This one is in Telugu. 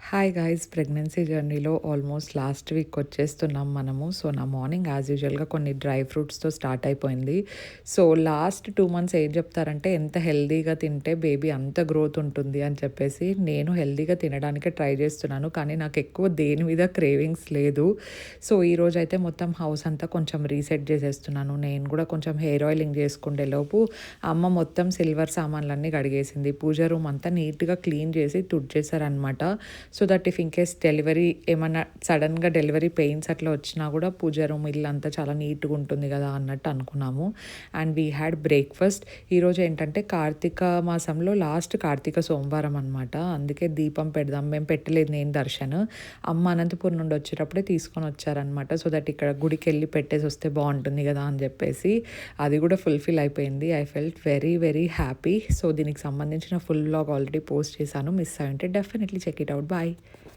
హాయ్ గైస్, ప్రెగ్నెన్సీ జర్నీలో ఆల్మోస్ట్ లాస్ట్ వీక్ వచ్చేస్తున్నాం మనము. సో నా మార్నింగ్ యాజ్ యూజువల్గా కొన్ని డ్రై ఫ్రూట్స్తో స్టార్ట్ అయిపోయింది. సో లాస్ట్ 2 months ఏం చెప్తారంటే ఎంత హెల్దీగా తింటే బేబీ అంత గ్రోత్ ఉంటుంది అని చెప్పేసి నేను హెల్దీగా తినడానికే ట్రై చేస్తున్నాను. కానీ నాకు ఎక్కువ దేని మీద క్రేవింగ్స్ లేదు. సో ఈరోజు అయితే మొత్తం హౌస్ అంతా కొంచెం రీసెట్ చేసేస్తున్నాను. నేను కూడా కొంచెం హెయిర్ ఆయిలింగ్ చేసుకుంటే లోపు అమ్మ మొత్తం సిల్వర్ సామాన్లన్నీ కడిగేసింది. పూజ రూమ్ అంతా నీట్గా క్లీన్ చేసి తుడిచేశారనమాట. So that if in case delivery ఏమన్నా సడన్గా డెలివరీ పెయిన్స్ అట్లా వచ్చినా కూడా పూజ రూమ్ ఇల్లంతా చాలా నీట్గా ఉంటుంది కదా అన్నట్టు అనుకున్నాము. And we had breakfast. ఈరోజు ఏంటంటే కార్తీక మాసంలో లాస్ట్ కార్తీక సోమవారం అనమాట. అందుకే దీపం పెడదాం, మేము పెట్టలేదు, నేను దర్శన్ అమ్మ అనంతపురం నుండి వచ్చేటప్పుడే తీసుకొని వచ్చారనమాట. సో దట్ ఇక్కడ గుడికి వెళ్ళి పెట్టేసి వస్తే బాగుంటుంది కదా అని చెప్పేసి అది కూడా ఫుల్ఫిల్ అయిపోయింది. I felt very very happy. So దీనికి సంబంధించిన ఫుల్ వ్లాగ్ ఆల్రెడీ పోస్ట్ చేశాను. మిస్ అయ్యింటే definitely check it out. Bye.